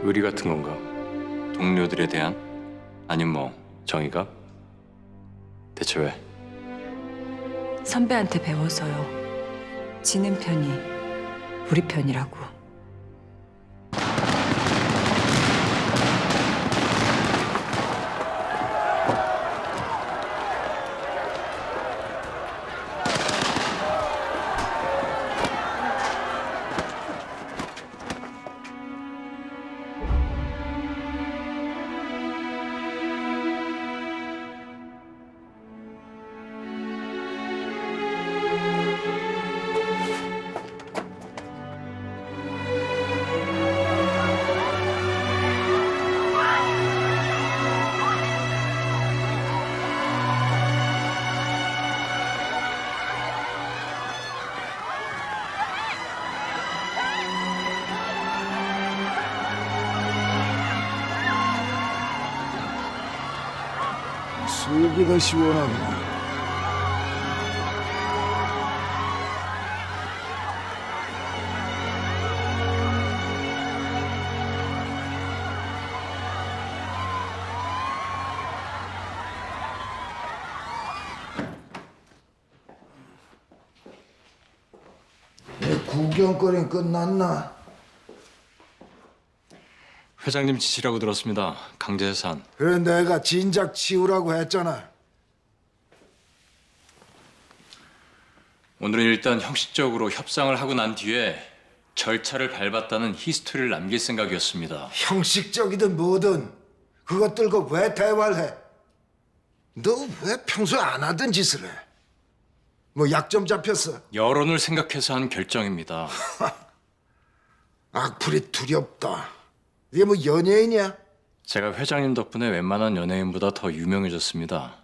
의리 같은 건가? 동료들에 대한? 아니면 뭐 정의가? 대체 왜? 선배한테 배워서요. 지는 편이 우리 편이라고. 속이 더 시원하구나. 내 구경거리는 끝났나? 회장님 지시라고 들었습니다. 강제해산. 그래 내가 진작 치우라고 했잖아. 오늘은 일단 형식적으로 협상을 하고 난 뒤에 절차를 밟았다는 히스토리를 남길 생각이었습니다. 형식적이든 뭐든 그것 들고 왜 대화를 해? 너 왜 평소에 안 하던 짓을 해? 뭐 약점 잡혔어? 여론을 생각해서 한 결정입니다. 악플이 두렵다. 이게 뭐 연예인이야? 제가 회장님 덕분에 웬만한 연예인보다 더 유명해졌습니다.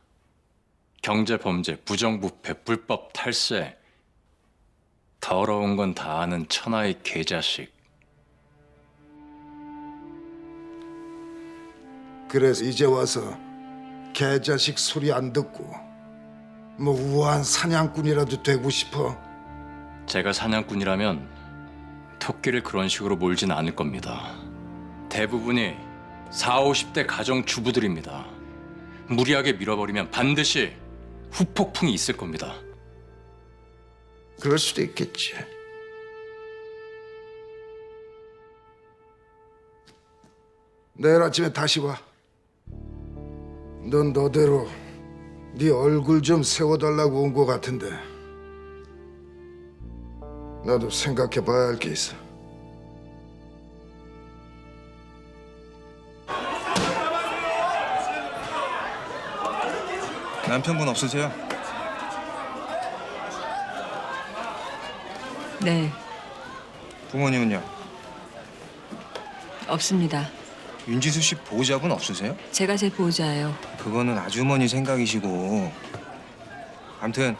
경제 범죄, 부정부패, 불법 탈세. 더러운 건 다 아는 천하의 개자식. 그래서 이제 와서 개자식 소리 안 듣고 뭐 우아한 사냥꾼이라도 되고 싶어? 제가 사냥꾼이라면 토끼를 그런 식으로 몰진 않을 겁니다. 대부분이 40, 50대 가정주부들입니다. 무리하게 밀어버리면 반드시 후폭풍이 있을 겁니다. 그럴 수도 있겠지. 내일 아침에 다시 와. 넌 너대로 네 얼굴 좀 세워달라고 온 것 같은데 나도 생각해 봐야 할 게 있어. 남편분 없으세요? 네, 부모님은요? 없습니다. 윤지수 씨 보호자분 없으세요? 제가 제 보호자예요. 그거는 아주머니 생각이시고. 아무튼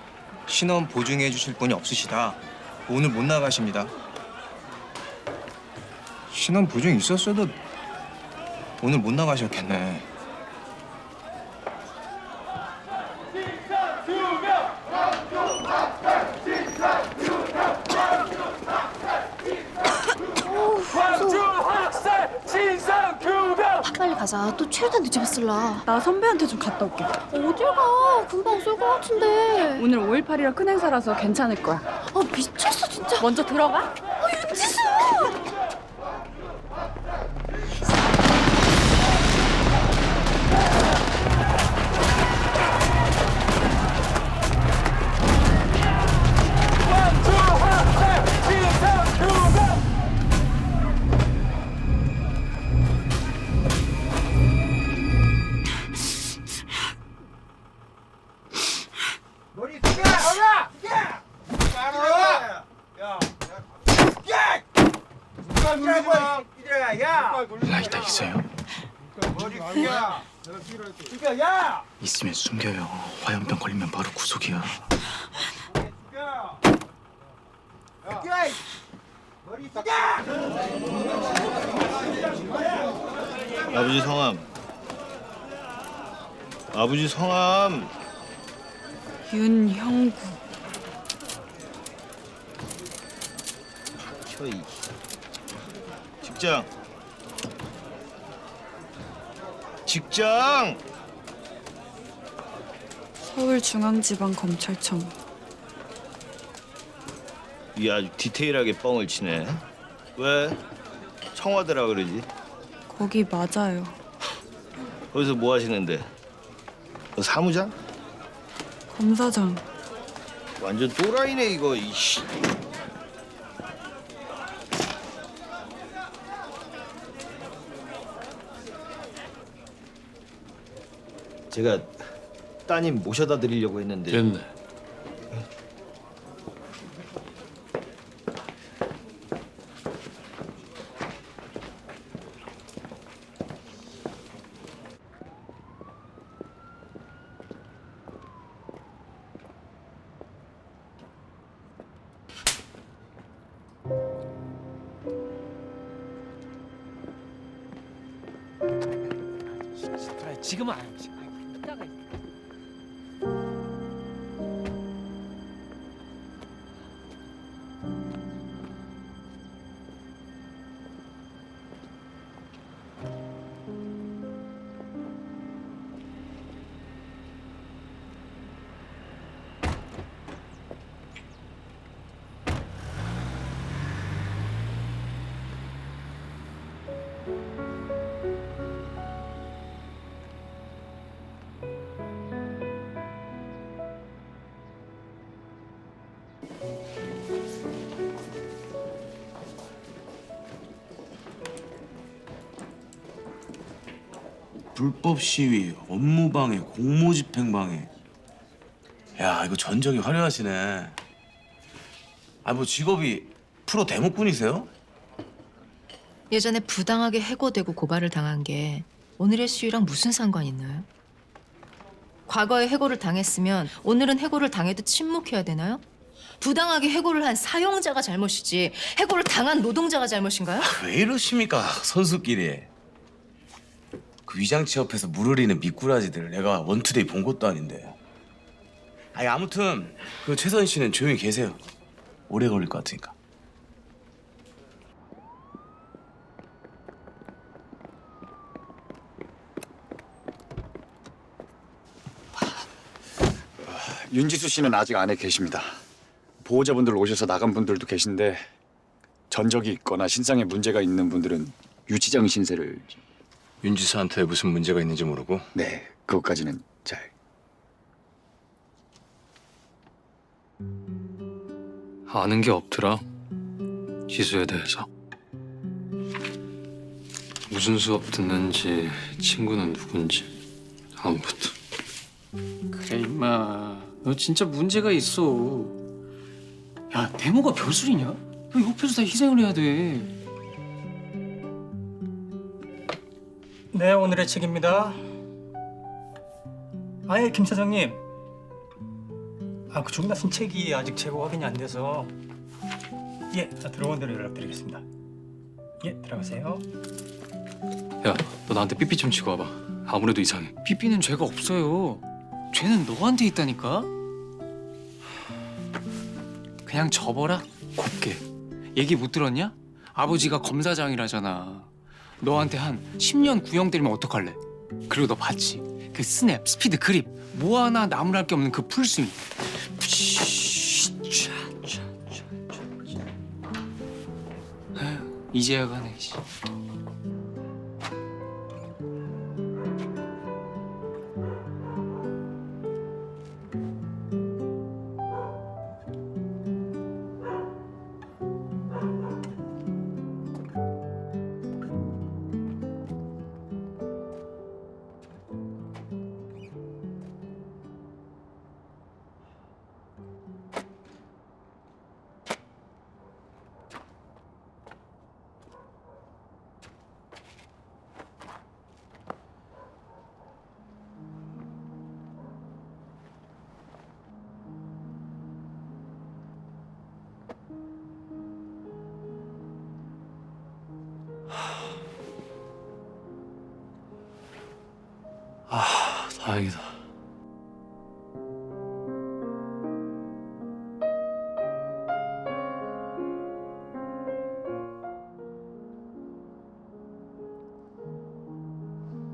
신원 보증해 주실 분이 없으시다. 오늘 못 나가십니다. 신원 보증 있었어도 오늘 못 나가셨겠네. 빨리 가자. 또 최대한 늦어봤을라. 나 선배한테 좀 갔다 올게. 어딜 가? 금방 쏠 것 같은데. 오늘 5.18이라 큰 행사라서 괜찮을 거야. 아 미쳤어 진짜. 먼저 들어가. 윤지수! 라이터 있어요? 있으면 숨겨요. 화염병 걸리면 바로 구속이야. 아버지 성함. 아버지 성함. 윤형구. 박혀이. 직장. 직장. 서울중앙지방검찰청. 이 아주 디테일하게 뻥을 치네. 왜? 청와대라 그러지. 거기 맞아요. 거기서 뭐 하시는데? 너 사무장? 검사장. 완전 또라이네 이거. 이씨. 제가 따님 모셔다 드리려고 했는데. 됐네. 지금은 아니지. 이따가. 불법 시위, 업무방해, 공모집행방해. 야, 이거 전적이 화려하시네. 아, 뭐 직업이 프로 대목꾼이세요? 예전에 부당하게 해고되고 고발을 당한 게 오늘의 시위랑 무슨 상관이 있나요? 과거에 해고를 당했으면 오늘은 해고를 당해도 침묵해야 되나요? 부당하게 해고를 한 사용자가 잘못이지 해고를 당한 노동자가 잘못인가요? 왜 이러십니까, 선수끼리. 그 위장 취업해서 물 흐리는 미꾸라지들 내가 원투데이 본 것도 아닌데. 아니, 아무튼 그 최선 씨는 조용히 계세요. 오래 걸릴 것 같으니까. 윤지수 씨는 아직 안에 계십니다. 보호자분들 오셔서 나간 분들도 계신데 전적이 있거나 신상에 문제가 있는 분들은 유치장 신세를. 윤지수한테 무슨 문제가 있는지 모르고. 네, 그것까지는 잘. 아는 게 없더라. 지수에 대해서. 무슨 수업 듣는지, 친구는 누군지 아무것도. 그래 임마, 너 진짜 문제가 있어. 야, 대모가 별술이냐? 너 옆에서 다 희생을 해야 돼. 네, 오늘의 책입니다. 아예 김 사장님. 그 주문하신 책이 아직 재고 확인이 안 돼서 들어온 대로 연락드리겠습니다. 들어가세요. 야, 너 나한테 삐삐 좀 치고 와봐. 아무래도 이상해. 삐삐는 죄가 없어요. 죄는 너한테 있다니까. 그냥 접어라, 곱게. 얘기 못 들었냐? 아버지가 검사장이라잖아. 너한테 한 10년 구형 때리면 어떡할래? 그리고 너 봤지? 그 스냅, 스피드, 그립 뭐 하나 나무랄 게 없는 그 풀스윙. 아휴, 이제야 가네. 씨. 다행이다.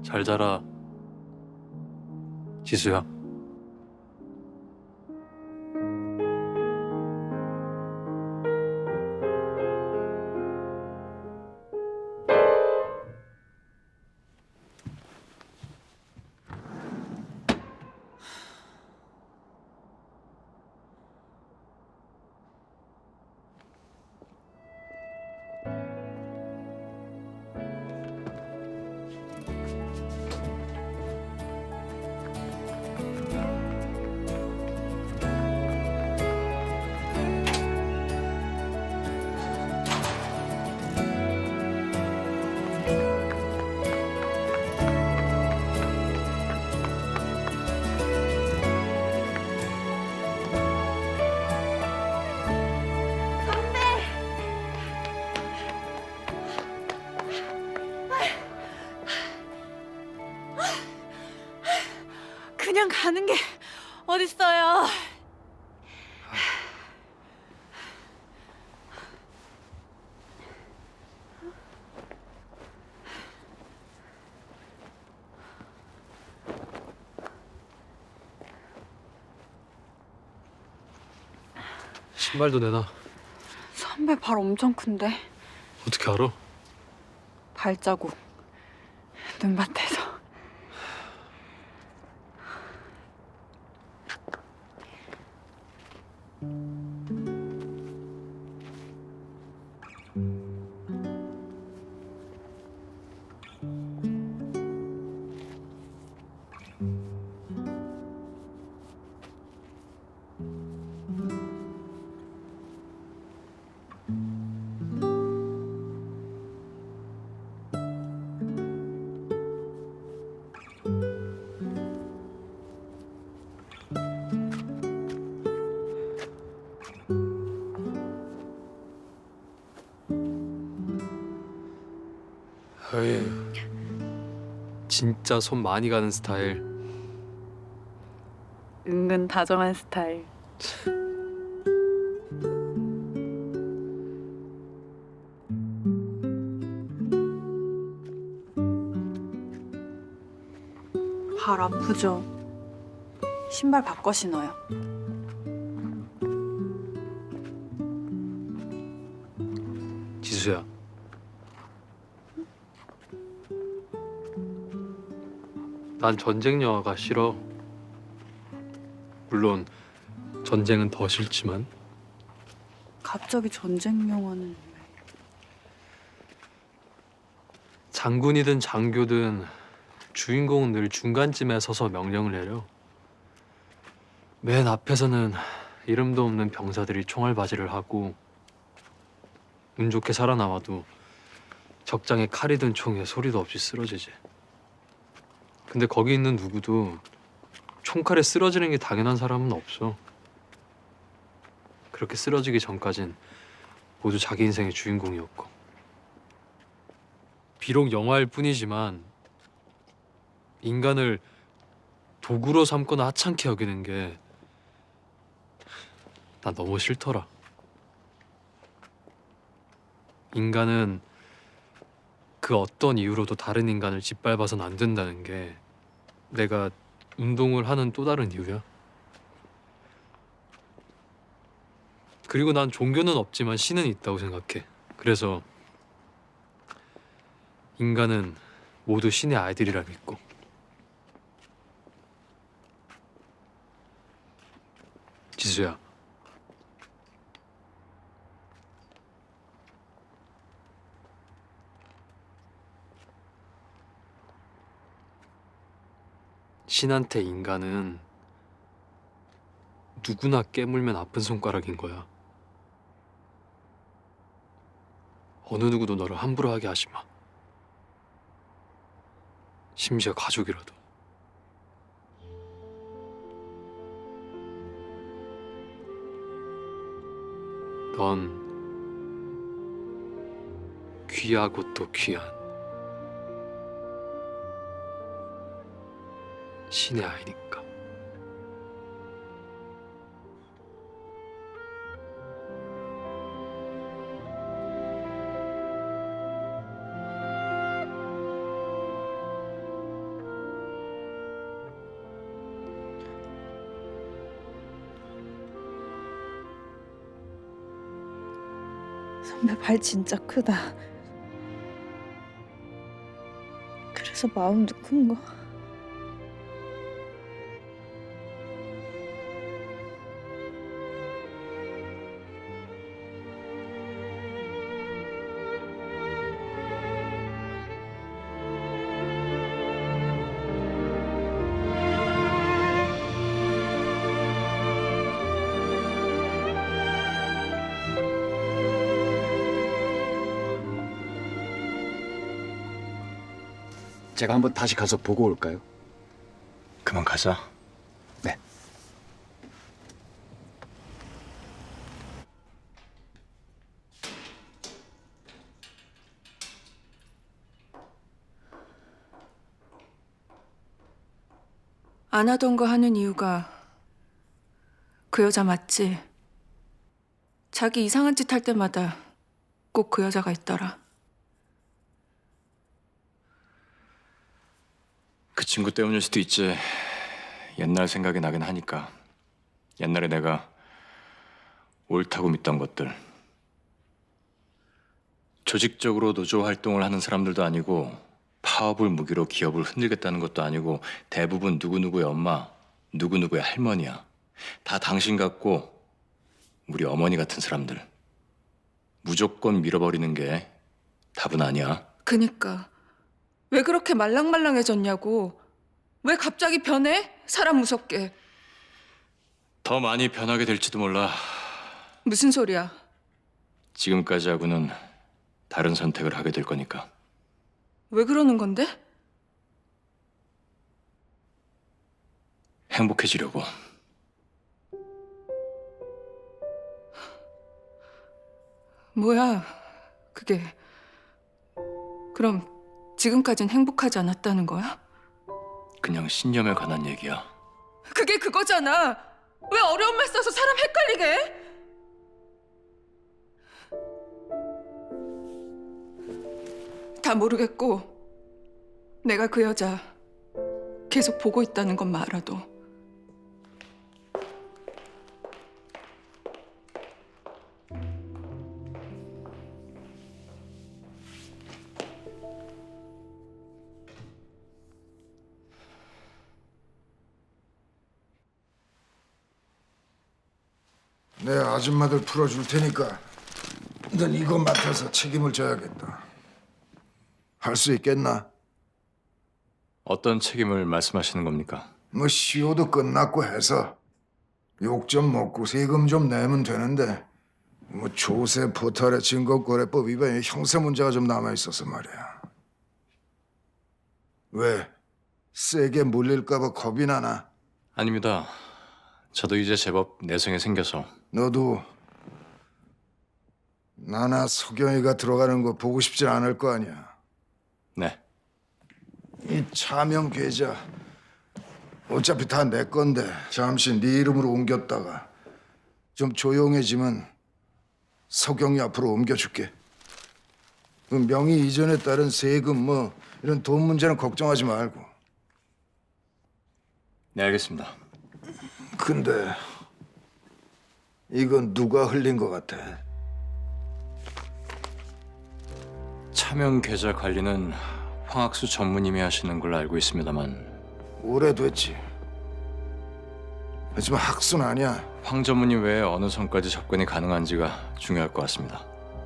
잘 자라. 지수야. 그냥 가는 게 어딨어요. 신발도 내놔. 선배 발 엄청 큰데. 어떻게 알아? 발자국. 눈밭에서. 에이, 진짜 손 많이 가는 스타일. 은근 다정한 스타일. 발 아프죠? 신발 바꿔 신어요. 지수야. 난 전쟁 영화가 싫어. 물론 전쟁은 더 싫지만. 갑자기 전쟁 영화는 장군이든 장교든 주인공은 늘 중간쯤에 서서 명령을 내려. 맨 앞에서는 이름도 없는 병사들이 총알바지를 하고 운 좋게 살아남아도 적장에 칼이 든 총에 소리도 없이 쓰러지지. 근데 거기 있는 누구도 총칼에 쓰러지는 게 당연한 사람은 없어. 그렇게 쓰러지기 전까진 모두 자기 인생의 주인공이었고. 비록 영화일 뿐이지만 인간을 도구로 삼거나 하찮게 여기는 게 난 너무 싫더라. 인간은 그 어떤 이유로도 다른 인간을 짓밟아서는 안 된다는 게 내가 운동을 하는 또 다른 이유야. 그리고 난 종교는 없지만 신은 있다고 생각해. 그래서 인간은 모두 신의 아이들이라 믿고. 지수야. 신한테 인간은 누구나 깨물면 아픈 손가락인 거야. 어느 누구도 너를 함부로 하게 하지 마. 심지어 가족이라도. 넌 귀하고 또 귀한 신의 아이니까. 선배 발 진짜 크다. 그래서 마음도 큰 거. 제가 한번 다시 가서 보고 올까요? 그만 가자. 네. 안 하던 거 하는 이유가 그 여자 맞지? 자기 이상한 짓 할 때마다 꼭 그 여자가 있더라. 그 친구 때문일 수도 있지. 옛날 생각이 나긴 하니까. 옛날에 내가 옳다고 믿던 것들. 조직적으로 노조 활동을 하는 사람들도 아니고 파업을 무기로 기업을 흔들겠다는 것도 아니고 대부분 누구누구의 엄마, 누구누구의 할머니야. 다 당신 같고 우리 어머니 같은 사람들. 무조건 밀어버리는 게 답은 아니야. 그니까 왜 그렇게 말랑말랑해졌냐고. 왜 갑자기 변해? 사람 무섭게. 더 많이 변하게 될지도 몰라. 무슨 소리야? 지금까지하고는 다른 선택을 하게 될 거니까. 왜 그러는 건데? 행복해지려고. 뭐야 그게. 그럼 지금까진 행복하지 않았다는 거야? 그냥 신념에 관한 얘기야. 그게 그거잖아. 왜 어려운 말 써서 사람 헷갈리게 해? 다 모르겠고 내가 그 여자 계속 보고 있다는 것만 알아도 내 아줌마들 풀어줄 테니까 넌 이거 맡아서 책임을 져야겠다. 할 수 있겠나? 어떤 책임을 말씀하시는 겁니까? 뭐 시효도 끝났고 해서 욕 좀 먹고 세금 좀 내면 되는데 뭐 조세 포탈의 증거거래법 위반에 형사 문제가 좀 남아 있어서 말이야. 왜? 세게 물릴까봐 겁이 나나? 아닙니다. 저도 이제 제법 내성이 생겨서. 너도 나나 석영이가 들어가는 거 보고 싶지 않을 거 아니야. 네. 이 차명 계좌 어차피 다 내 건데 잠시 네 이름으로 옮겼다가 좀 조용해지면 석영이 앞으로 옮겨줄게. 그 명의 이전에 따른 세금 뭐 이런 돈 문제는 걱정하지 말고. 네, 알겠습니다. 근데 이건 누가 흘린 것 같아? 차명 계좌 관리는 황학수 전무님이 하시는 걸로 알고 있습니다만 오래됐지. 하지만 학수는 아니야. 황 전무님 외에 어느 선까지 접근이 가능한지가 중요할 것 같습니다.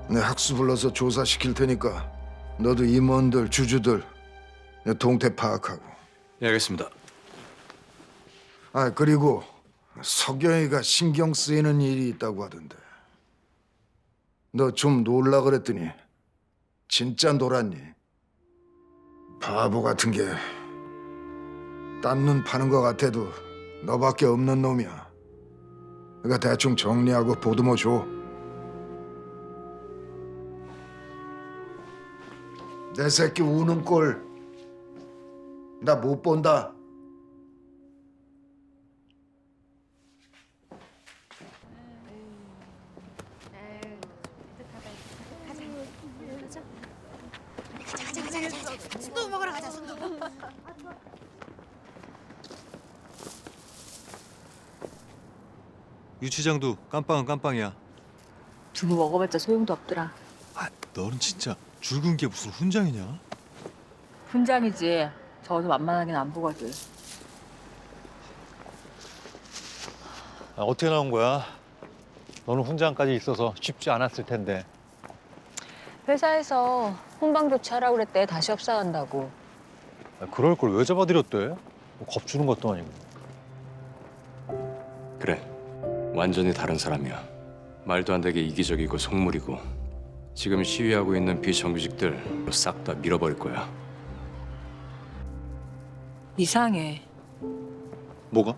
내 학수 불러서 조사시킬 테니까 너도 임원들, 주주들 내 동태 파악하고. 예, 알겠습니다. 아, 그리고 석영이가 신경 쓰이는 일이 있다고 하던데. 너 좀 놀라 그랬더니 진짜 놀았니? 바보 같은 게 딴 눈 파는 것 같아도 너밖에 없는 놈이야. 그러니까 대충 정리하고 보듬어 줘. 내 새끼 우는 꼴 나 못 본다. 순두부 먹으러 가자, 순두부. 유치장도 깜빵은 깜빵이야. 두부 먹어봤자 소용도 없더라. 너는 진짜 죽은 게 무슨 훈장이냐? 훈장이지. 저도 만만하긴 안 보거든. 어떻게 나온 거야? 너는 훈장까지 있어서 쉽지 않았을 텐데. 회사에서 혼방 조치하라고 그랬대. 다시 협상한다고. 그럴 걸 왜 잡아들였대? 겁주는 것도 아니고. 그래, 완전히 다른 사람이야. 말도 안 되게 이기적이고 속물이고 지금 시위하고 있는 비정규직들 싹 다 밀어버릴 거야. 이상해. 뭐가?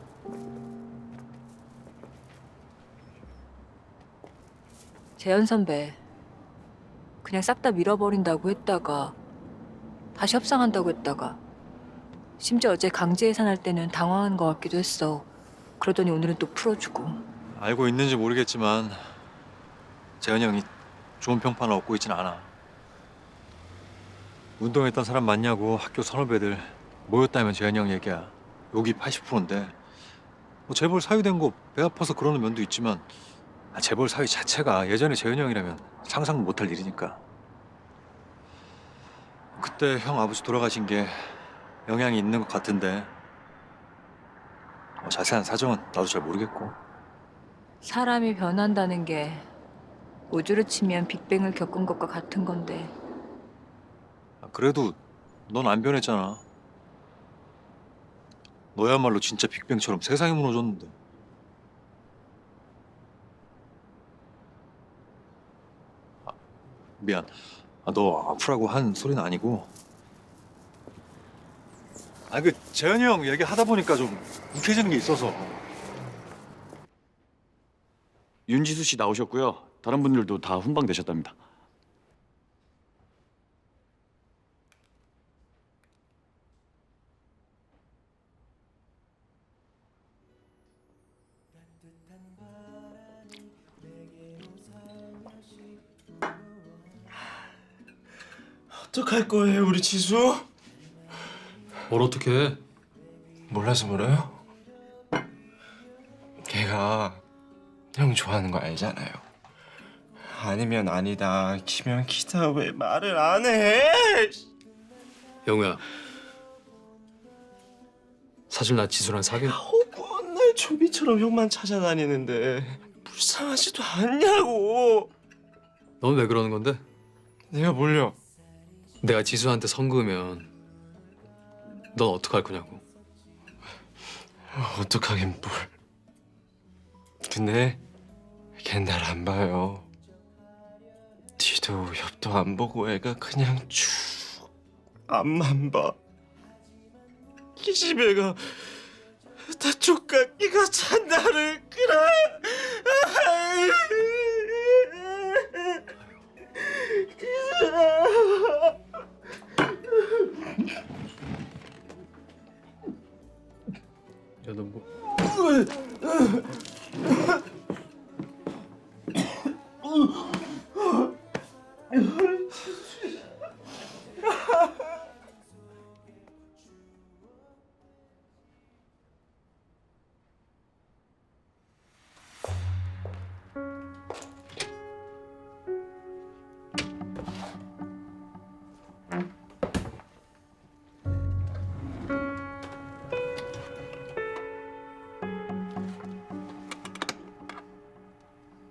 재현 선배. 그냥 싹 다 밀어버린다고 했다가 다시 협상한다고 했다가 심지어 어제 강제 해산할 때는 당황한 것 같기도 했어. 그러더니 오늘은 또 풀어주고. 알고 있는지 모르겠지만 재현이 형이 좋은 평판을 얻고 있진 않아. 운동했던 사람 맞냐고 학교 선후배들 모였다면 재현이 형 얘기야. 욕이 80%인데 뭐 재벌 사유된 거 배 아파서 그러는 면도 있지만 재벌 사유 자체가 예전에 재현이 형이라면 상상도 못할 일이니까. 그때 형 아버지 돌아가신 게 영향이 있는 것 같은데 자세한 사정은 나도 잘 모르겠고. 사람이 변한다는 게 우주로 치면 빅뱅을 겪은 것과 같은 건데. 그래도 넌 안 변했잖아. 너야말로 진짜 빅뱅처럼 세상이 무너졌는데. 미안. 너 아프라고 한 소리는 아니고. 그 재현이 형 얘기하다 보니까 좀 욱해지는 게 있어서. 윤지수 씨 나오셨고요. 다른 분들도 다 훈방되셨답니다. 어떡할 거예요, 우리 지수? 뭘 어떻게 해? 몰라서 물어요? 걔가 형 좋아하는 거 알잖아요. 아니면 아니다, 키면 키다. 왜 말을 안 해? 영우야. 사실 나 지수랑 사귄... 맨날 좀비처럼 형만 찾아다니는데 불쌍하지도 않냐고. 넌 왜 그러는 건데? 내가 뭘요? 내가 지수한테 선 그으면 넌 어떡할 거냐고. 어떡하긴 뭘. 근데 걔 날 안 봐요. 뒤도 옆도 안 보고 애가 그냥 쭉 앞만 봐. 기집애가 다 족같기가 찬다를 그래. 야, 너 뭐...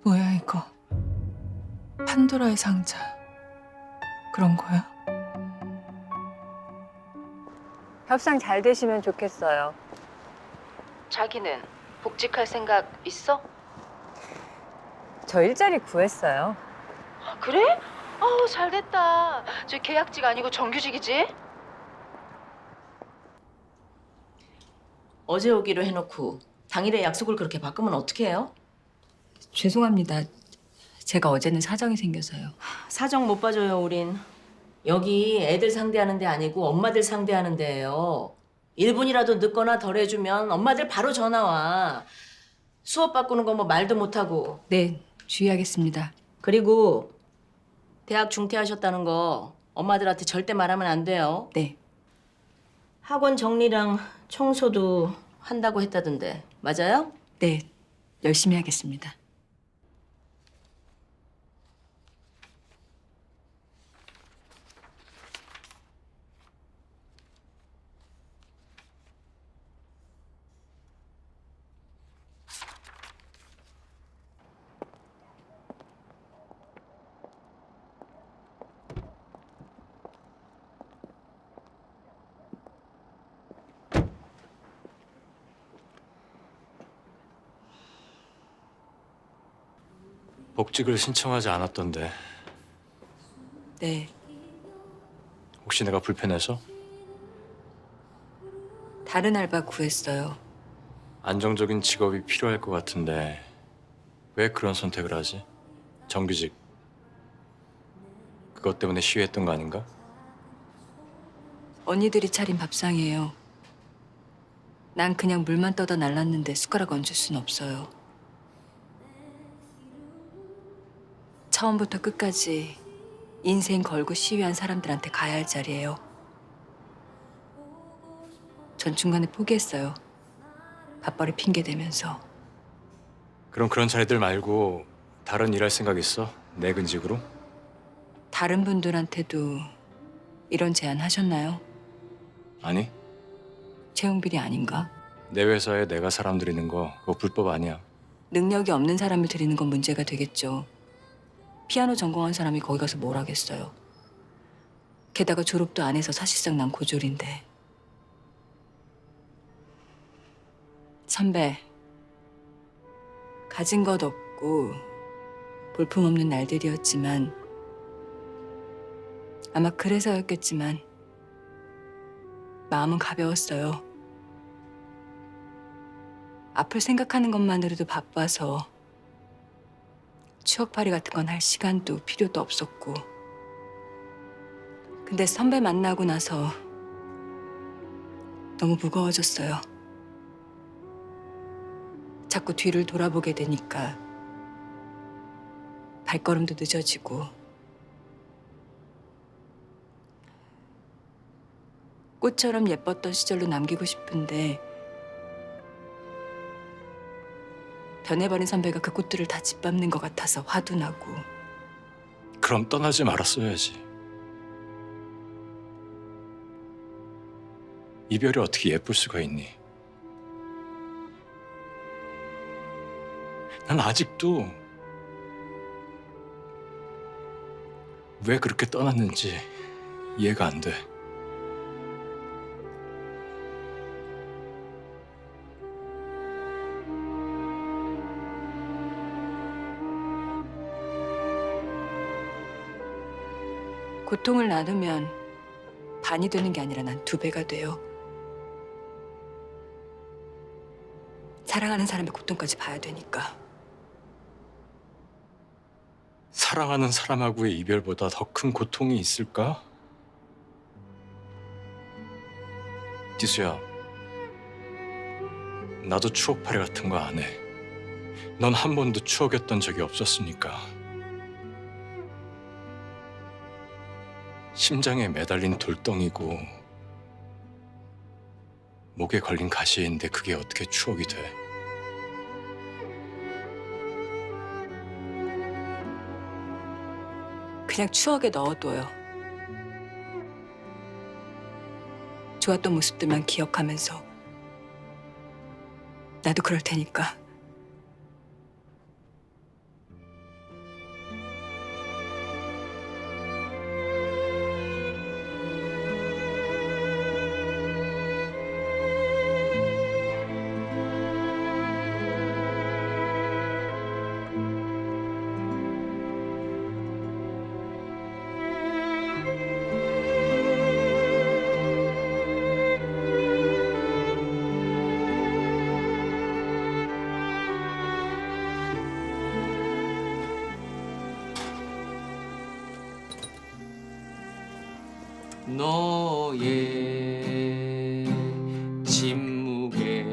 뭐야 이거? 판도라의 상자. 그런 거야? 협상 잘 되시면 좋겠어요. 자기는 복직할 생각 있어? 저 일자리 구했어요. 그래? 아우 잘됐다. 저 계약직 아니고 정규직이지? 어제 오기로 해놓고 당일에 약속을 그렇게 바꾸면 어떻게 해요? 죄송합니다. 제가 어제는 사정이 생겨서요. 사정 못 봐줘요, 우린. 여기 애들 상대하는 데 아니고 엄마들 상대하는 데예요. 1분이라도 늦거나 덜 해주면 엄마들 바로 전화 와. 수업 바꾸는 거 뭐 말도 못하고. 네, 주의하겠습니다. 그리고 대학 중퇴하셨다는 거 엄마들한테 절대 말하면 안 돼요. 네. 학원 정리랑 청소도 한다고 했다던데 맞아요? 네, 열심히 하겠습니다. 복직을 신청하지 않았던데 네, 혹시 내가 불편해서? 다른 알바 구했어요. 안정적인 직업이 필요할 것 같은데 왜 그런 선택을 하지? 정규직 그것 때문에 시위했던 거 아닌가? 언니들이 차린 밥상이에요. 난 그냥 물만 떠다 날랐는데 숟가락 얹을 순 없어요. 처음부터 끝까지 인생 걸고 시위한 사람들한테 가야 할 자리예요. 전 중간에 포기했어요. 밥벌이 핑계 대면서. 그럼 그런 자리들 말고 다른 일할 생각 있어? 내 근직으로? 다른 분들한테도 이런 제안 하셨나요? 아니 채용비리 아닌가? 내 회사에 내가 사람 들이는 거 그거 불법 아니야. 능력이 없는 사람을 들이는 건 문제가 되겠죠. 피아노 전공한 사람이 거기 가서 뭘 하겠어요. 게다가 졸업도 안 해서 사실상 난 고졸인데. 선배, 가진 것 없고 볼품없는 날들이었지만 아마 그래서였겠지만 마음은 가벼웠어요. 앞을 생각하는 것만으로도 바빠서 추억팔이 같은 건 할 시간도 필요도 없었고. 근데 선배 만나고 나서 너무 무거워졌어요. 자꾸 뒤를 돌아보게 되니까 발걸음도 늦어지고 꽃처럼 예뻤던 시절로 남기고 싶은데 변해버린 선배가 그 꽃들을 다 짓밟는 것 같아서 화도 나고. 그럼 떠나지 말았어야지. 이별이 어떻게 예쁠 수가 있니? 난 아직도 왜 그렇게 떠났는지 이해가 안 돼. 고통을 나누면 반이 되는 게 아니라 난 2배가 돼요. 사랑하는 사람의 고통까지 봐야 되니까. 사랑하는 사람하고의 이별보다 더 큰 고통이 있을까? 지수야, 나도 추억팔이 같은 거 안 해. 넌 한 번도 추억이었던 적이 없었으니까. 심장에 매달린 돌덩이고 목에 걸린 가시인데 그게 어떻게 추억이 돼? 그냥 추억에 넣어둬요. 좋았던 모습들만 기억하면서. 나도 그럴 테니까. 너의 침묵에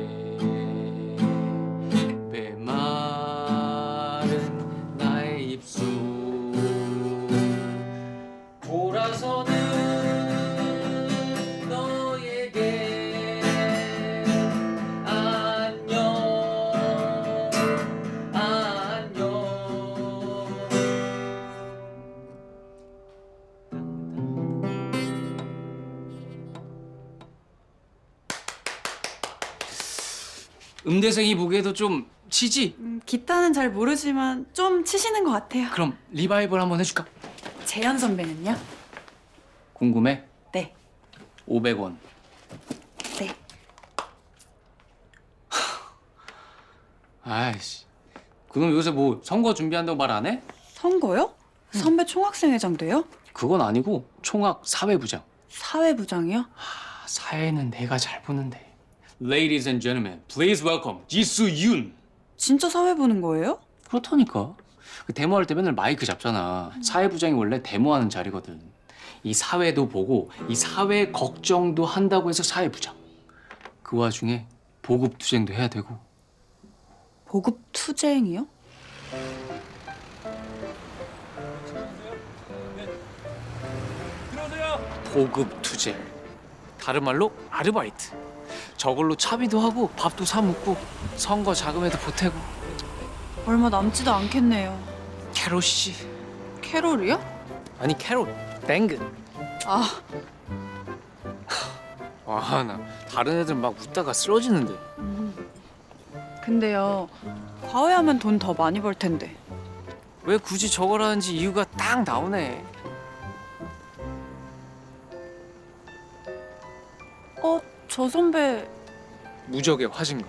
메마른 나의 입술 돌아서는 너에게 안녕 안녕. 음대생이 보기에도 좀 치지? 기타는 잘 모르지만 좀 치시는 것 같아요. 그럼 리바이벌 한번 해줄까? 재현 선배는요? 궁금해? 네. 500원. 네. 아이씨, 그럼 요새 뭐 선거 준비한다고 말 안 해? 선거요? 선배 총학생회장 돼요? 그건 아니고 총학 사회부장. 사회부장이요? 아, 사회는 내가 잘 보는데. Ladies and gentlemen, please welcome 지수윤. 진짜 사회 보는 거예요? 그렇다니까. 그 데모할 때 맨날 마이크 잡잖아. 사회부장이 원래 데모하는 자리거든. 이 사회도 보고 이 사회 걱정도 한다고 해서 사회부장. 그 와중에 보급 투쟁도 해야 되고. 보급 투쟁이요? 보급 투쟁. 다른 말로 아르바이트. 저걸로 차비도 하고 밥도 사 먹고 선거 자금에도 보태고. 얼마 남지도 않겠네요. 캐롤 씨. 캐롤이요? 아니 캐롤. 땡근. 아, 와, 나 다른 애들 막 웃다가 쓰러지는데. 근데요. 과외하면 돈 더 많이 벌 텐데. 왜 굳이 저걸 하는지 이유가 딱 나오네. 저 선배 무적의 화진가.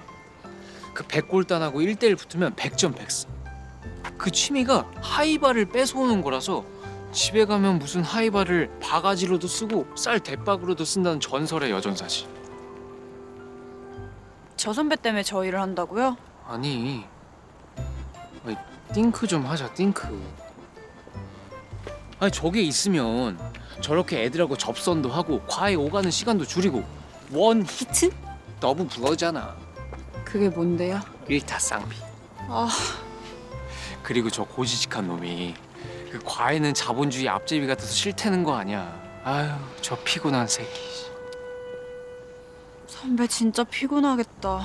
그 백골단하고 1대1 붙으면 100점 100승. 그 취미가 하이바를 뺏어오는 거라서 집에 가면 무슨 하이바를 바가지로도 쓰고 쌀 대박으로도 쓴다는 전설의 여전사지. 저 선배 때문에 저 일을 한다고요? 아니 띵크 좀 하자 띵크. 아니 저게 있으면 저렇게 애들하고 접선도 하고 과외 오가는 시간도 줄이고 원 히트? 더블 블러잖아. 그게 뭔데요? 일타 쌍피. 아, 그리고 저 고지식한 놈이 그 과외는 자본주의 앞제비 같아서 싫다는 거 아니야. 아유 저 피곤한 새끼. 선배 진짜 피곤하겠다.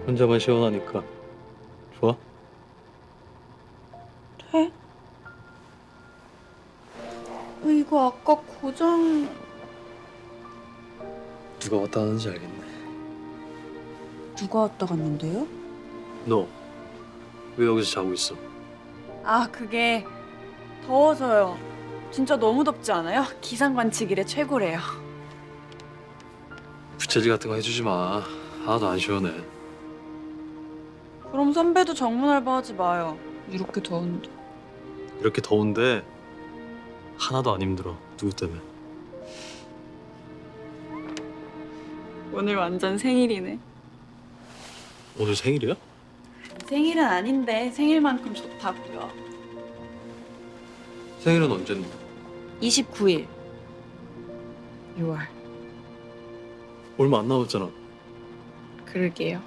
혼자만 시원하니까 좋아? 돼? 이거 아까 고장... 누가 왔다 하는지 알겠네. 누가 왔다 갔는데요? 너 왜 여기서 자고 있어? 아, 그게 더워서요. 진짜 너무 덥지 않아요? 기상 관측일에 최고래요. 부채질 같은 거 해주지 마. 하나도 안 시원해. 그럼 선배도 정문 알바하지 마요. 이렇게 더운데. 이렇게 더운데 하나도 안 힘들어. 누구 때문에? 오늘 완전 생일이네. 오늘 생일이야? 생일은 아닌데 생일만큼 좋다고요. 생일은 언젠데? 29일 6월. 얼마 안 남았잖아. 그러게요.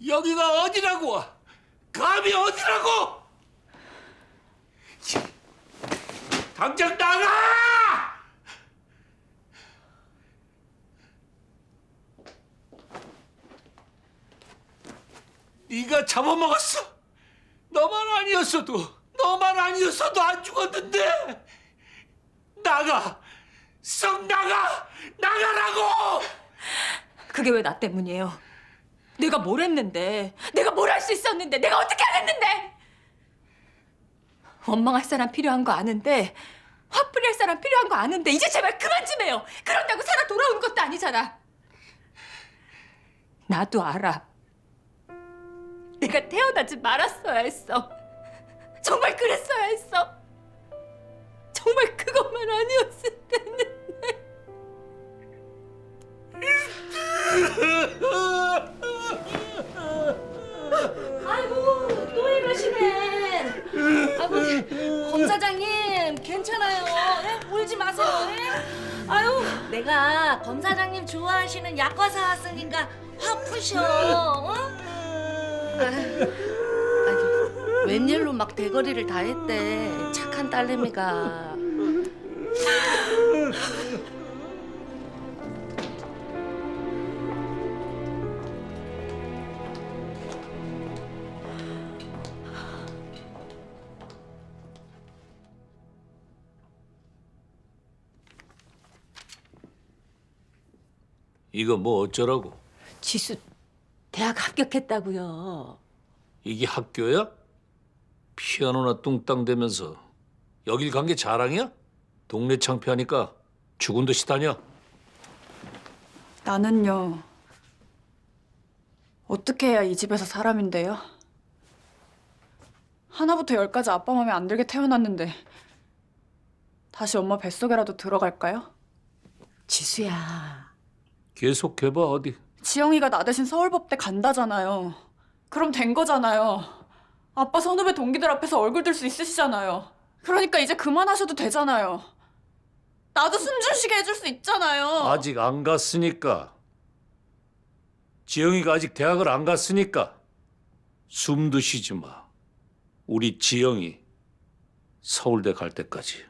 여기가 어디라고? 감히 어디라고? 당장 나가! 네가 잡아먹었어. 너만 아니었어도 안 죽었는데. 나가, 썩 나가라고! 그게 왜 나 때문이에요? 내가 뭘 했는데? 내가 뭘 할 수 있었는데? 내가 어떻게 안 했는데? 원망할 사람 필요한 거 아는데, 화풀이할 사람 필요한 거 아는데 이제 제발 그만 좀 해요. 그런다고 살아 돌아오는 것도 아니잖아. 나도 알아. 내가 태어나지 말았어야 했어. 정말 그랬어야 했어. 정말 그것만 아니었을 때는. 아이고 또 이러시네. 아버지 검사장님 괜찮아요. 예? 울지 마세요. 예? 아유 내가 검사장님 좋아하시는 약과 사왔으니까 화 푸셔. 어? 아유, 웬일로 막 대거리를 다 했대. 착한 딸내미가. 이거 뭐 어쩌라고? 지수 대학 합격했다고요. 이게 학교야? 피아노나 뚱땅 대면서 여길 간 게 자랑이야? 동네 창피하니까 죽은 듯이 다녀. 나는요. 어떻게 해야 이 집에서 사람인데요? 하나부터 열까지 아빠 맘에 안 들게 태어났는데 다시 엄마 뱃속에라도 들어갈까요? 지수야. 계속 해봐 어디. 지영이가 나 대신 서울법대 간다잖아요. 그럼 된 거잖아요. 아빠 선후배 동기들 앞에서 얼굴 들 수 있으시잖아요. 그러니까 이제 그만하셔도 되잖아요. 나도 숨 좀 쉬게 해줄 수 있잖아요. 아직 안 갔으니까. 지영이가 아직 대학을 안 갔으니까 숨도 쉬지 마. 우리 지영이 서울대 갈 때까지.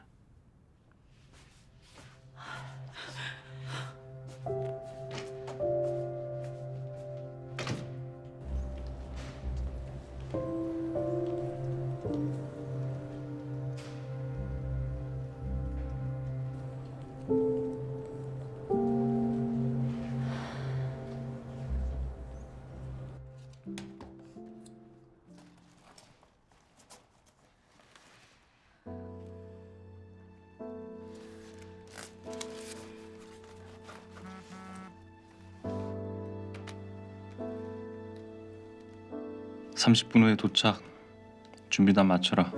(30분) 후에 도착. 준비 다 마쳐라.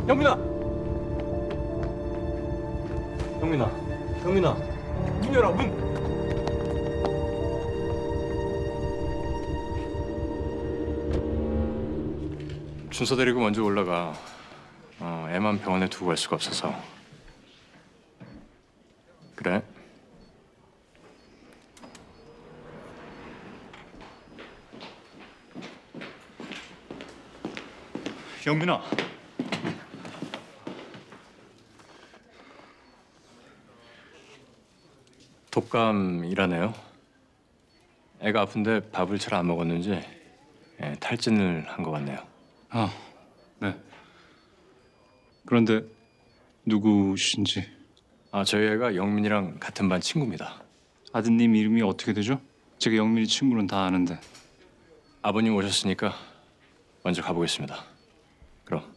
영민아! 영민아, 문 열어, 문! 준서 데리고 먼저 올라가. 애만 병원에 두고 갈 수가 없어서. 그래? 영민아. 독감이라네요. 애가 아픈데 밥을 잘 안 먹었는지 탈진을 한 것 같네요. 아, 네. 그런데 누구신지 저희 애가 영민이랑 같은 반 친구입니다. 아드님 이름이 어떻게 되죠? 제가 영민이 친구는 다 아는데. 아버님 오셨으니까 먼저 가보겠습니다. 그럼.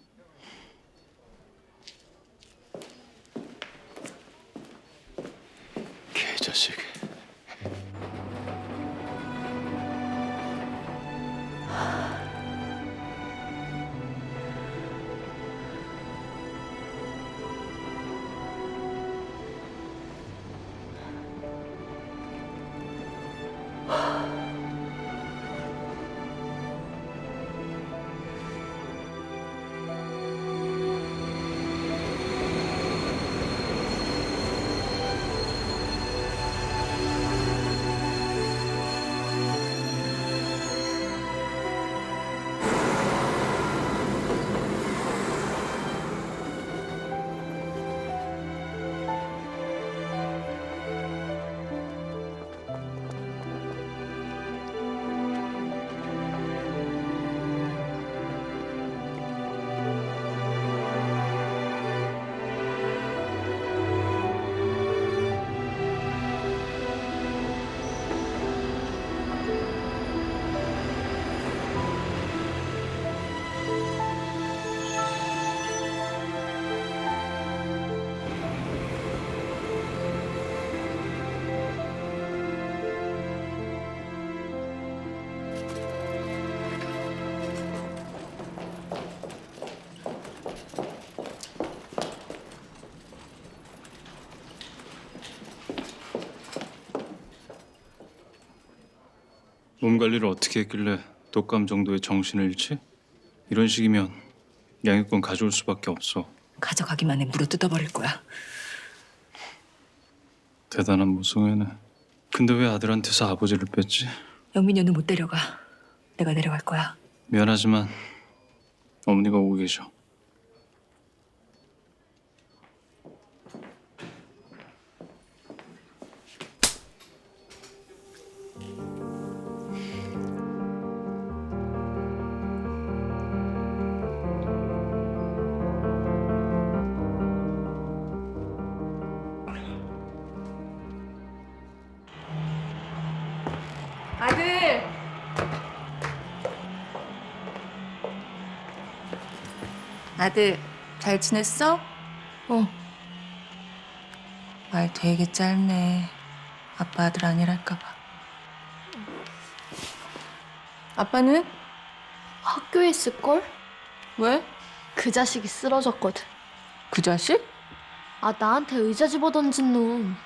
개자식. 몸 관리를 어떻게 했길래 독감 정도의 정신을 잃지? 이런 식이면 양육권 가져올 수밖에 없어. 가져가기만 해 물어 뜯어버릴 거야. 대단한 모성애네. 근데 왜 아들한테서 아버지를 뺐지? 영민이 언니 못 데려가. 내가 데려갈 거야. 미안하지만 어머니가 오고 계셔. 아들! 아들, 잘 지냈어? 말 되게 짧네. 아빠 아들 아니랄까 봐. 아빠는? 학교에 있을걸? 왜? 그 자식이 쓰러졌거든. 그 자식? 아, 나한테 의자 집어던진 놈.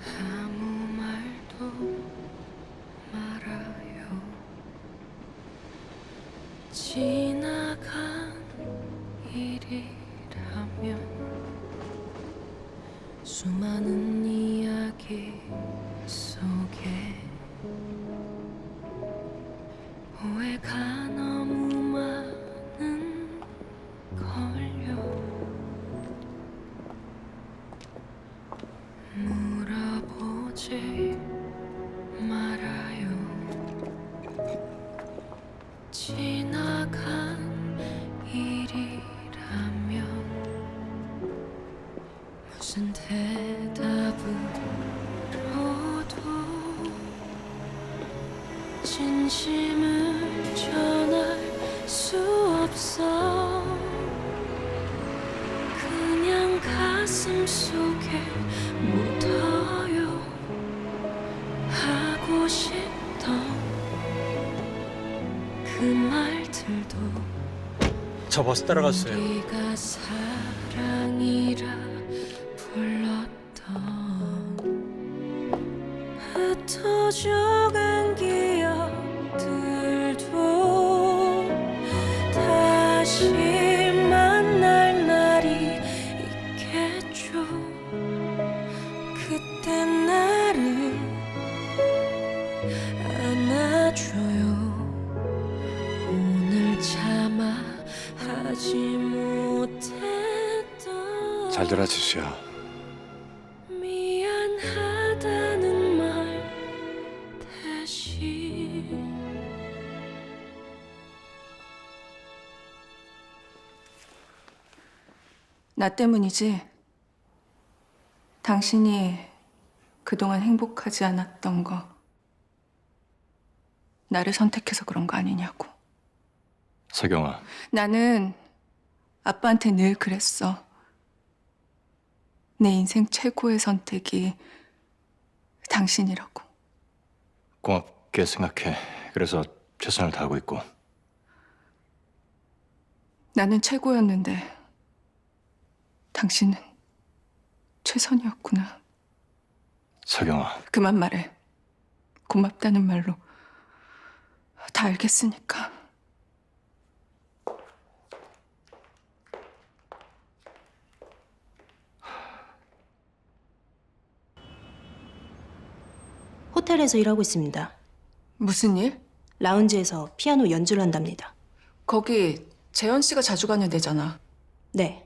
아무 말도 말아요. 지나간 일이라면 수많은 이야기 속에 오해가 너무 많은 걸요. 물어보지 말아요. 지나간 일이라면 무슨 대답으로도 진심을 전할 수 없어. 그냥 가슴 속에 묻어요. 하고 싶던 그 말들도 저 버스 따라갔어요. 우리가 사랑이라 불렀던 흩어져간 기억들도 다시 만날 날이 있겠죠. 그때 나를 안아줘요. 오늘 차마 하지 못했던 잘 들어 지수야. 미안하다는 말 대신 나 때문이지? 당신이 그동안 행복하지 않았던 거 나를 선택해서 그런 거 아니냐고. 서경아, 나는 아빠한테 늘 그랬어. 내 인생 최고의 선택이 당신이라고. 고맙게 생각해. 그래서 최선을 다하고 있고. 나는 최고였는데 당신은 최선이었구나. 서경아, 그만 말해. 고맙다는 말로 다 알겠으니까. 호텔에서 일하고 있습니다. 무슨 일? 라운지에서 피아노 연주를 한답니다. 거기 재현 씨가 자주 가는 데잖아. 네.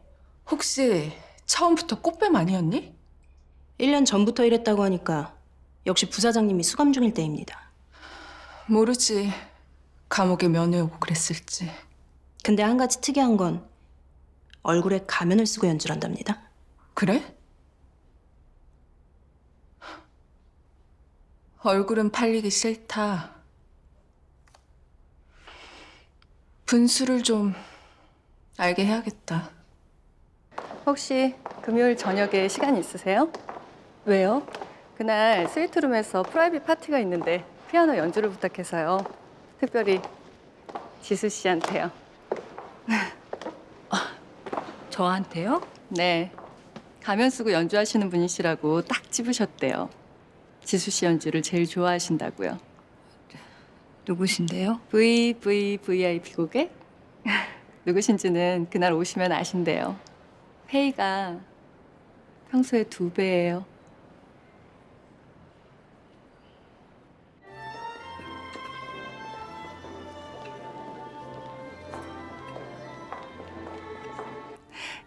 혹시 처음부터 꽃뱀 아니었니? 1년 전부터 일했다고 하니까 역시 부사장님이 수감 중일 때입니다. 모르지. 감옥에 면회 오고 그랬을지. 근데 한 가지 특이한 건 얼굴에 가면을 쓰고 연주를 한답니다. 그래? 얼굴은 팔리기 싫다. 분수를 좀 알게 해야겠다. 혹시 금요일 저녁에 시간 있으세요? 왜요? 그날 스위트룸에서 프라이빗 파티가 있는데 피아노 연주를 부탁해서요. 특별히 지수 씨한테요. 저한테요? 네. 가면 쓰고 연주하시는 분이시라고 딱 집으셨대요. 지수 씨 연주를 제일 좋아하신다고요. 누구신데요? VIP 고객? 누구신지는 그날 오시면 아신대요. 페이가 평소에 2배예요.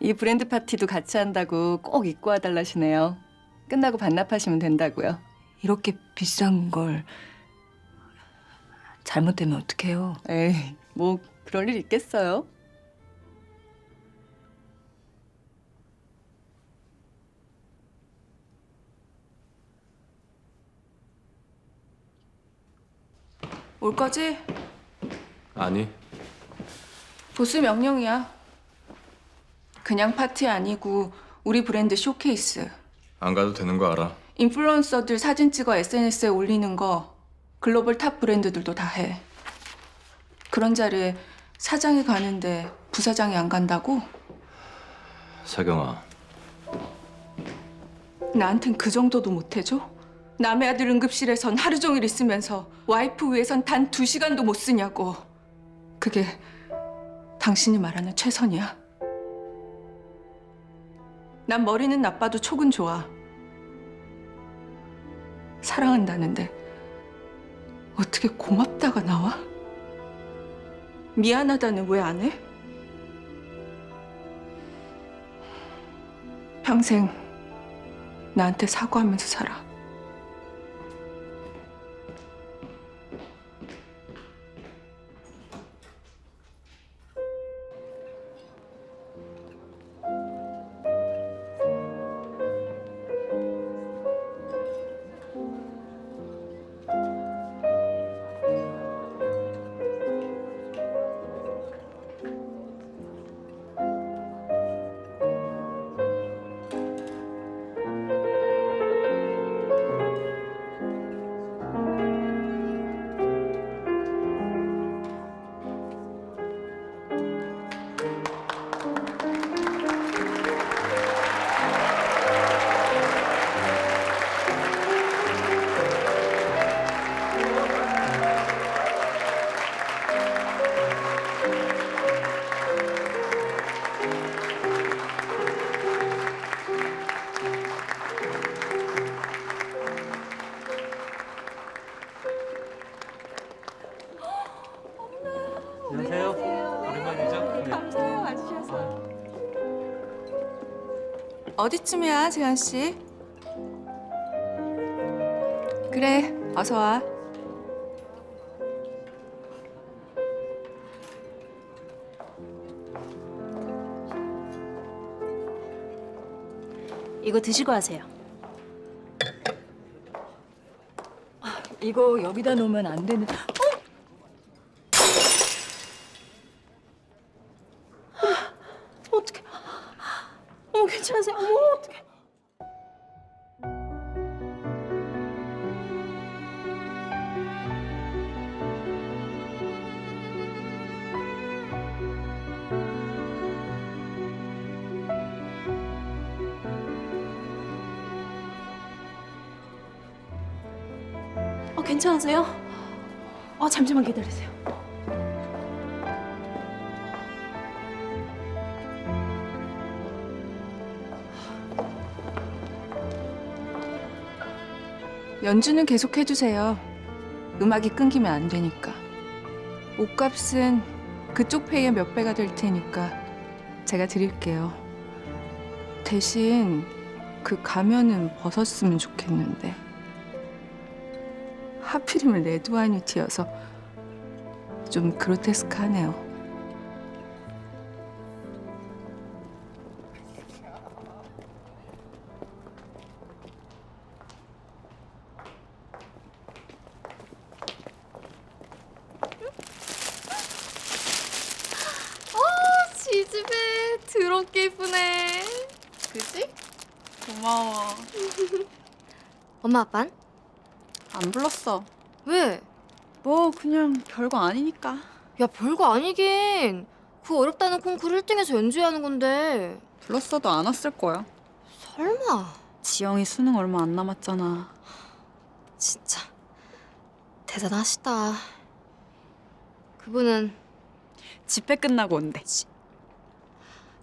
이 브랜드 파티도 같이 한다고 꼭 입고 와달라시네요. 끝나고 반납하시면 된다고요. 이렇게 비싼 걸 잘못되면 어떡해요? 에이, 뭐 그럴 일 있겠어요? 올 거지? 아니. 보스 명령이야. 그냥 파티 아니고 우리 브랜드 쇼케이스. 안 가도 되는 거 알아. 인플루언서들 사진 찍어 SNS에 올리는 거 글로벌 탑 브랜드들도 다 해. 그런 자리에 사장이 가는데 부사장이 안 간다고? 서경아, 나한텐 그 정도도 못 해줘? 남의 아들 응급실에선 하루 종일 있으면서 와이프 위해선 단 2시간도 못 쓰냐고. 그게 당신이 말하는 최선이야? 난 머리는 나빠도 촉은 좋아. 사랑한다는데 어떻게 고맙다가 나와? 미안하다는 왜 안 해? 평생 나한테 사과하면서 살아. 안녕하세요. 오랜만이죠? 감사해요, 와주셔서. 어디쯤이야, 재현 씨? 그래, 어서 와. 이거 드시고 하세요. 이거 여기다 놓으면 안 되는. 어떡해. 어머, 괜찮으세요? 어머, 어떡해. 괜찮으세요? 잠시만 기다리세요. 연주는 계속 해주세요. 음악이 끊기면 안 되니까. 옷값은 그쪽 페이의 몇 배가 될 테니까 제가 드릴게요. 대신 그 가면은 벗었으면 좋겠는데. 하필이면 레드와이니티여서 좀 그로테스크하네요. 지집애 더럽게 이쁘네. 그지? 고마워. 엄마 아빤? 안 불렀어. 왜? 뭐 그냥 별거 아니니까. 야, 별거 아니긴. 그 어렵다는 콩쿠르 1등에서 연주해야 하는 건데. 불렀어도 안 왔을 거야. 설마. 지영이 수능 얼마 안 남았잖아. 진짜 대단하시다. 그분은 집회 끝나고 온대.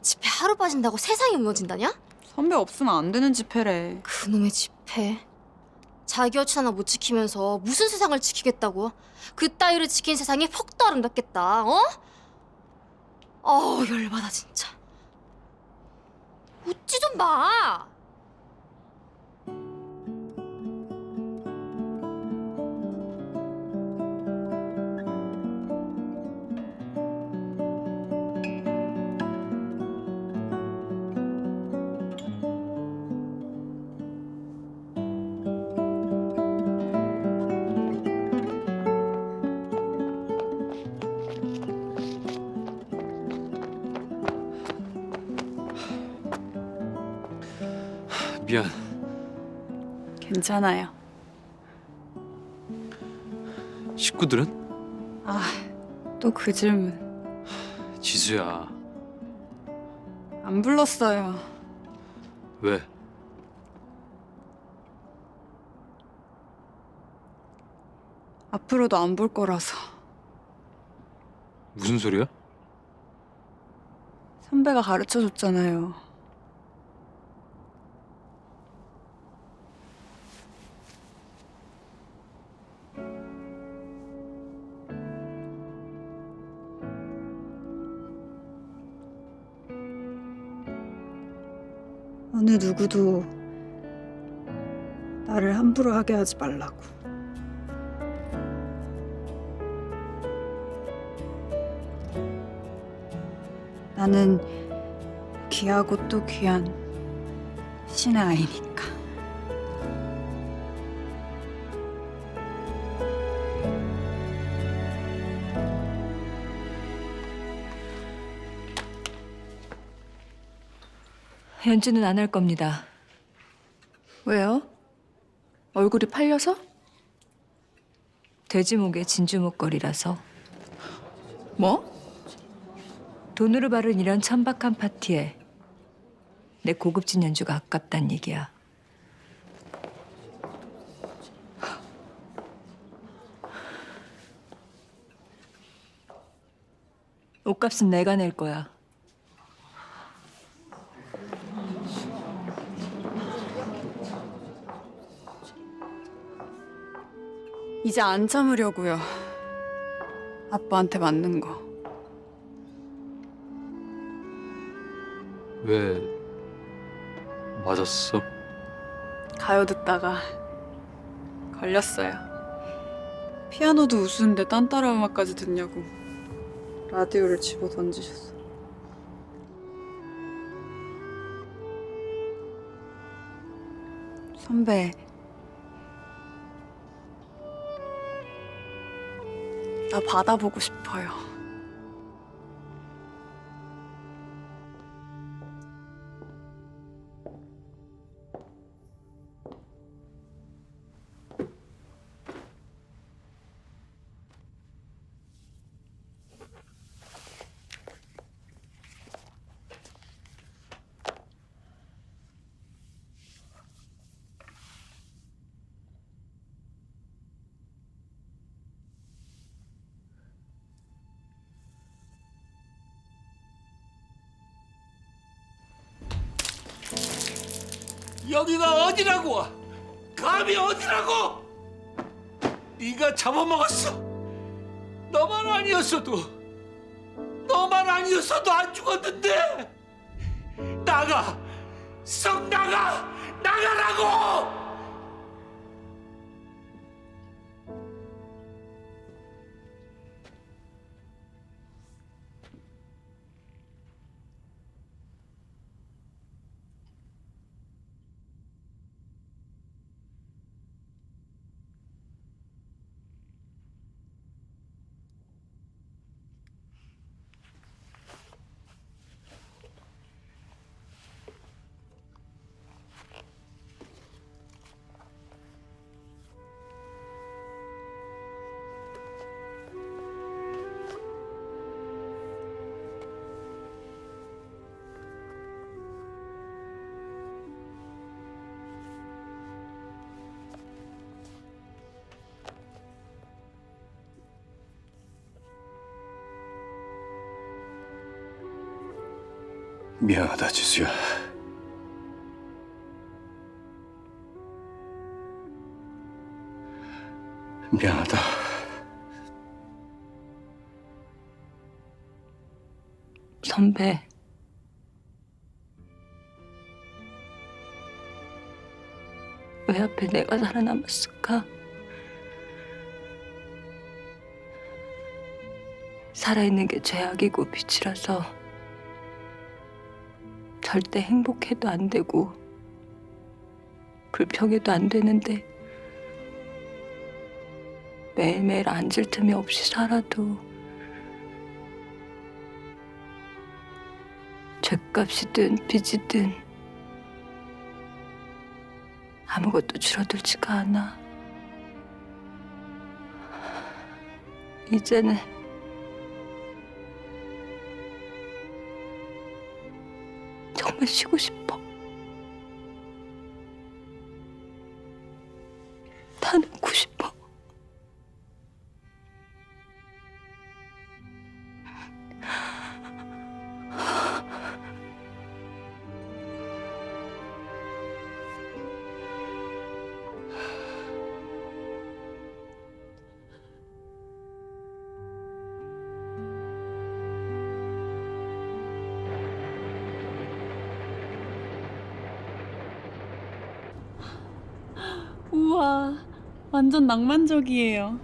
집회 하루 빠진다고 세상이 무너진다냐? 선배 없으면 안 되는 집회래. 그놈의 집회. 자기 여친 하나 못 지키면서 무슨 세상을 지키겠다고. 그 따위를 지킨 세상이 폭도 아름답겠다. 어? 열받아 진짜. 웃지 좀 마. 미안. 괜찮아요. 식구들은? 또 그 질문. 지수야. 안 불렀어요. 왜? 앞으로도 안 볼 거라서. 무슨 소리야? 선배가 가르쳐줬잖아요. 어느 누구도 나를 함부로 하게 하지 말라고. 나는 귀하고 또 귀한 신의 아이니까. 연주는 안 할 겁니다. 왜요? 얼굴이 팔려서? 돼지목에 진주목걸이라서. 뭐? 돈으로 바른 이런 천박한 파티에 내 고급진 연주가 아깝단 얘기야. 옷값은 내가 낼 거야. 이제 안 참으려고요. 아빠한테 맞는 거. 왜 맞았어? 가요 듣다가 걸렸어요. 피아노도 우스운데 딴따라 음악까지 듣냐고 라디오를 집어 던지셨어. 선배, 나 받아보고 싶어요. 여기가 어디라고? 감히 어디라고? 네가 잡아먹었어. 너만 아니었어도 안 죽었는데. 나가, 썩 나가라고! 미안하다, 지수야. 미안하다. 선배, 왜 하필 내가 살아남았을까? 살아있는 게 죄악이고 빛이라서 절대 행복해도 안 되고 불평해도 안 되는데 매일매일 앉을 틈이 없이 살아도 죗값이든 빚이든 아무것도 줄어들지가 않아. 이제는 정말 쉬고 싶어. 다 늙고 싶어. 우와, 완전 낭만적이에요.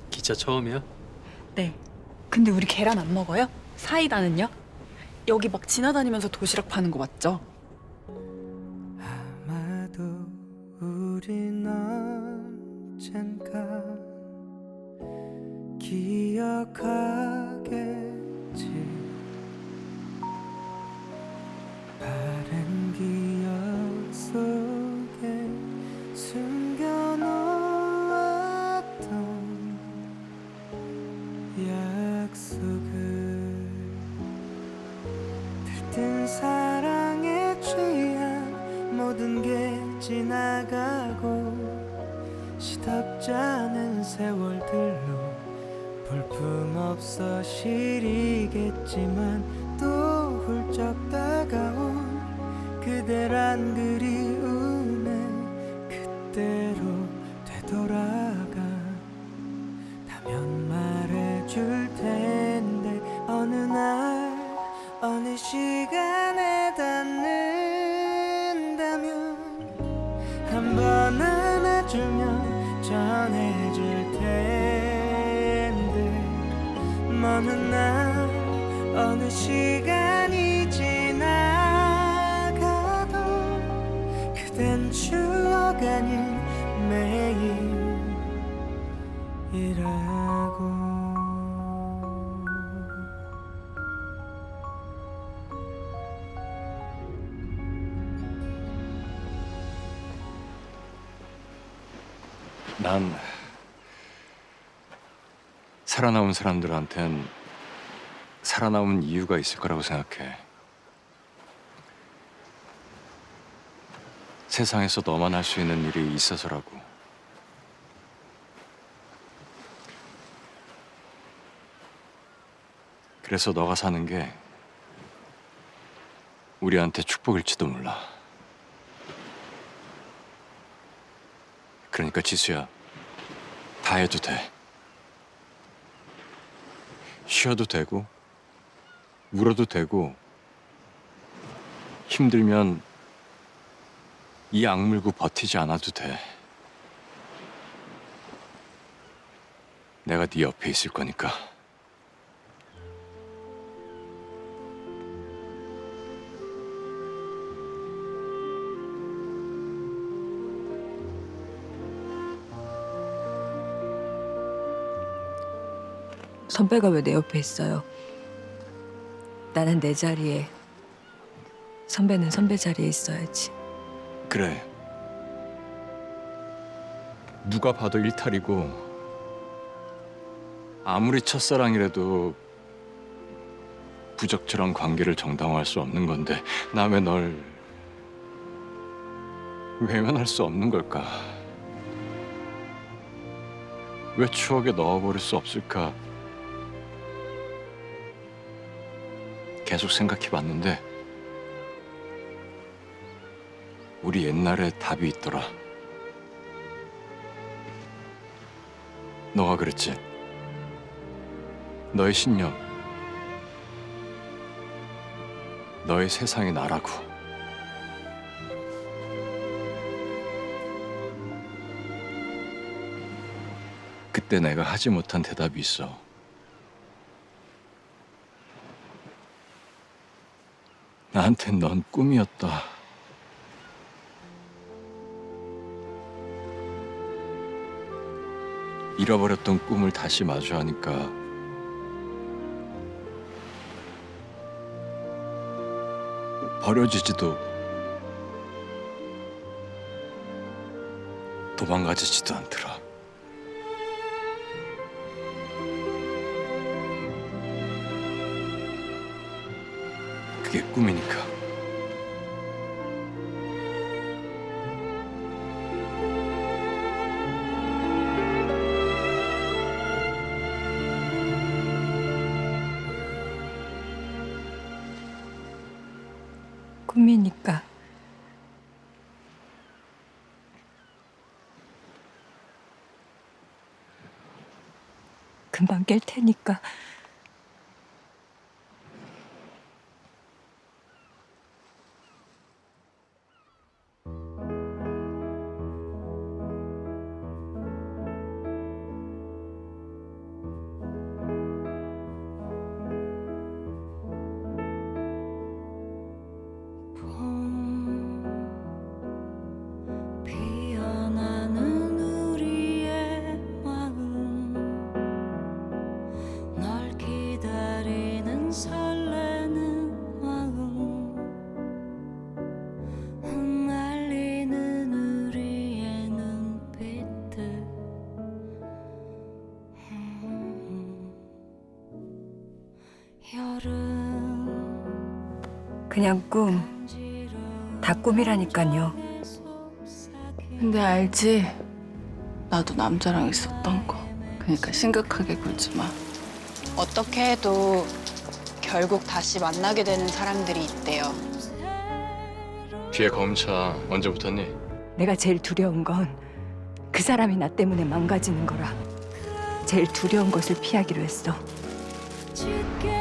기차 처음이야? 네. 근데 우리 계란 안 먹어요? 사이다는요? 여기 막 지나다니면서 도시락 파는 거 맞죠? 아마도 우린 언젠가 기억하겠지. 바른 기억 속에 숨겨놓았던 약속을 들뜬 사랑에 취한 모든 게 지나가고 시덥지 않은 세월들로 볼품없어 시리겠지만 또 훌쩍 다가온 그대란 그리움에 그때로 되돌아가 다면 말해줄 텐데 어느 날 어느 시간에 닿는다면 한 번 안아주면 전해줄 텐데 먼 날 어느 시간이 지나가도 그 그댄 추억 아닌 매일이라고. 난 살아남은 사람들한텐 살아남은 이유가 있을 거라고 생각해. 세상에서 너만 할 수 있는 일이 있어서라고. 그래서 너가 사는 게 우리한테 축복일지도 몰라. 그러니까 지수야, 다 해도 돼. 쉬어도 되고, 울어도 되고, 힘들면 이 악물고 버티지 않아도 돼. 내가 네 옆에 있을 거니까. 선배가 왜 내 옆에 있어요? 나는 내 자리에, 선배는 선배 자리에 있어야지. 그래. 누가 봐도 일탈이고 아무리 첫사랑이라도 부적절한 관계를 정당화할 수 없는 건데 나 왜 널 외면할 수 없는 걸까? 왜 추억에 넣어버릴 수 없을까? 계속 생각해봤는데 우리 옛날에 답이 있더라. 너가 그랬지. 너의 신념, 너의 세상이 나라고. 그때 내가 하지 못한 대답이 있어. 나한텐 넌 꿈이었다. 잃어버렸던 꿈을 다시 마주하니까 버려지지도 도망가지지도 않더라. 그게 꿈이니까. 꿈이니까. 금방 깰 테니까. 피어나는 우리의 마음 널 기다리는 설레는 마음 흩날리는 우리의 눈빛들 여름 그냥 꿈. 다 꿈이라니까요. 근데 알지? 나도 남자랑 있었던 거. 그러니까 심각하게 굴지 마. 어떻게 해도 결국 다시 만나게 되는 사람들이 있대요. 뒤에 검차 언제 붙었니? 내가 제일 두려운 건 그 사람이 나 때문에 망가지는 거라. 제일 두려운 것을 피하기로 했어. 짙게